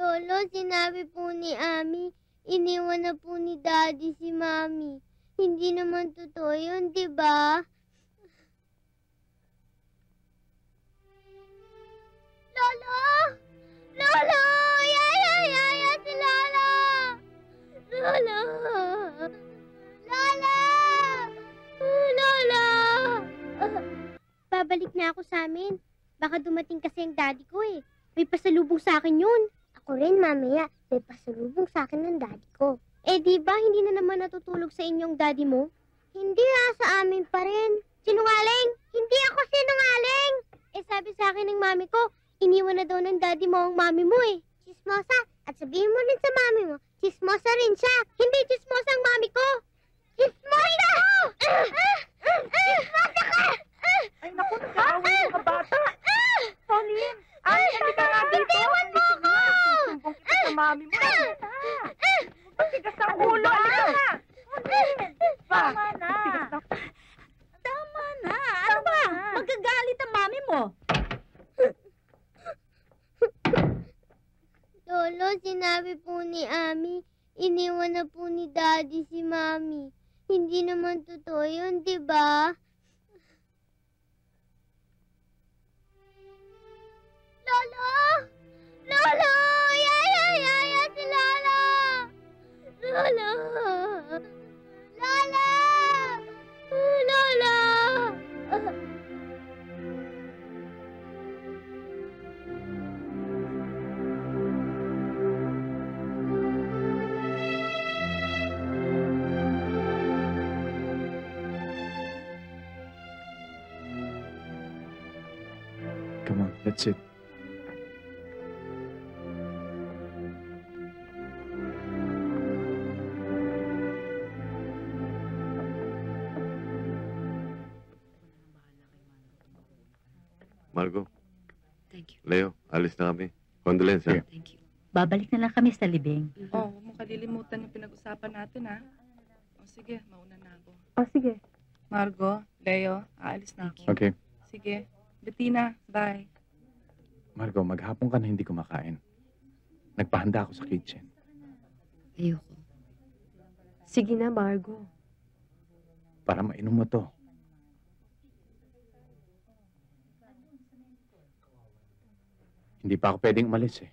Lolo, sinabi po ni Ami, iniwan na po ni Daddy si Mami. Hindi naman totoo yun, di ba? Lolo! Lolo! Yaya! Si Lolo! Lolo! Lolo! Lolo! Babalik na ako sa amin. Baka dumating kasi ang daddy ko eh. May pasalubong sa akin yun. Ako rin, mamaya. May pasalubong sa akin ng daddy ko. Eh, di ba hindi na naman natutulog sa inyong daddy mo? Hindi sa amin pa rin. Sinungaling! Hindi ako sinungaling! Eh, sabi sa akin ng mami ko, iniwan na daw ng daddy mo ang mami mo eh. Chismosa. At sabihin mo rin sa mami mo, chismosa rin siya. Hindi chismosa ang mami ko. Chismosa! Chismosa ka! Ay, naku, nag-aaway yung mga bata. Pauline, halika nga dito. Bitiwan mo ako! Susumbong kita sa mami mo. Matigas ang ulo. Halika nga. Tama na. Tama na. Ano ba? Magagalit ang mami mo. Lolo, sinabi po ni Ami, iniwan na po ni Daddy si Mami. Hindi naman totoo yun, di ba? Lolo! Lolo! Yaya! Si Lolo! Lolo! Lolo! Lolo! Come on, let's sit. Margo, Thank you. Leo, alis na kami. Condolence, ha? Thank you. Babalik na lang kami sa libing. Oh, huwag mo kalilimutan yung pinag-usapan natin, ha? O sige, mauna na ako. O, sige. Margo, Leo, aalis na ako. Okay. Sige. Bettina, bye. Margo, maghapon ka na hindi kumakain. Nagpahanda ako sa kitchen. Ayoko. Sige na, Margo. Para mainom mo to. Hindi pa ako pwedeng umalis eh.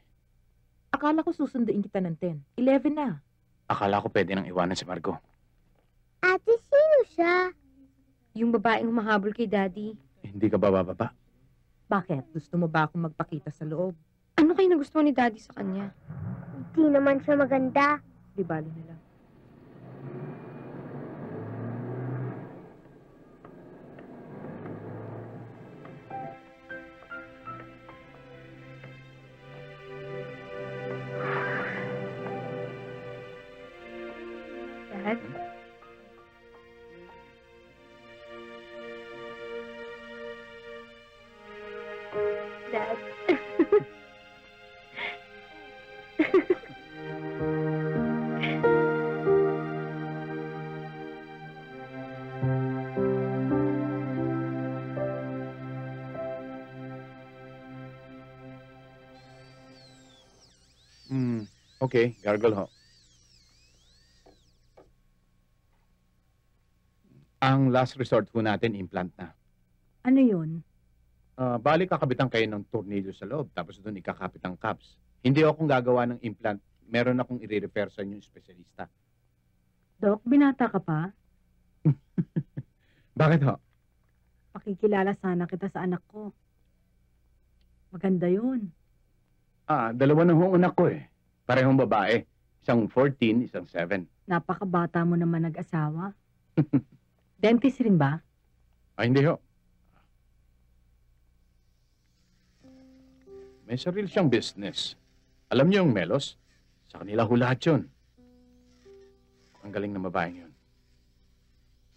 Akala ko susunduin kita ng 10. 11 na. Akala ko pwede nang iwanan si Margo. Ate, sino siya? Yung babaeng humahabol kay Daddy. Hindi ka ba bababa? Bakit? Gusto mo ba akong magpakita sa loob? Ano kayo nagustuhan ni Daddy sa kanya? Hindi naman siya maganda. Di bali na lang. Dad? Dad? Okay, gargle ho. Ang last resort ho natin, implant na. Ano yun? Bali kakabitan kayo ng tornilyo sa loob, tapos doon ikakapit ang caps. Hindi akong gagawa ng implant. Meron akong i-refer sa inyo espesyalista. Dok, binata ka pa? Bakit ho? Pakikilala sana kita sa anak ko. Maganda yun. Dalawa na ho anak ko eh. Parehong babae. Isang 14, isang 7. Napakabata mo naman nag-asawa. Dentist rin ba? Hindi ho. May sarili siyang business. Alam niyo yung Melos? Sa kanila ho lahat yun. Ang galing na babaeng yun.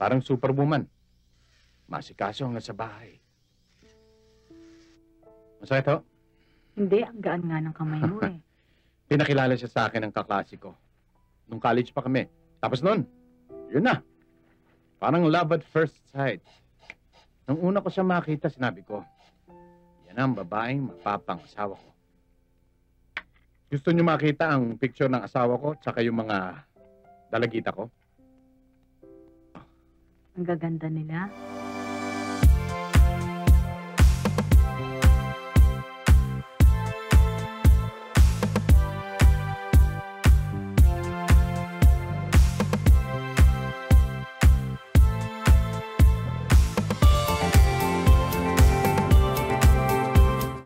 Parang superwoman. Masikaso hanggang sa bahay. Masakit ho? Hindi, ang gaan nga ng kamay mo eh. Pinakilala siya sa akin ng kaklase ko. Nung college pa kami. Tapos nun, yun na. Parang love at first sight. Nung una ko siya makita, sinabi ko, yan ang babaeng mapapangasawa ko. Gusto niyo makita ang picture ng asawa ko tsaka yung mga dalagita ko? Ang gaganda nila.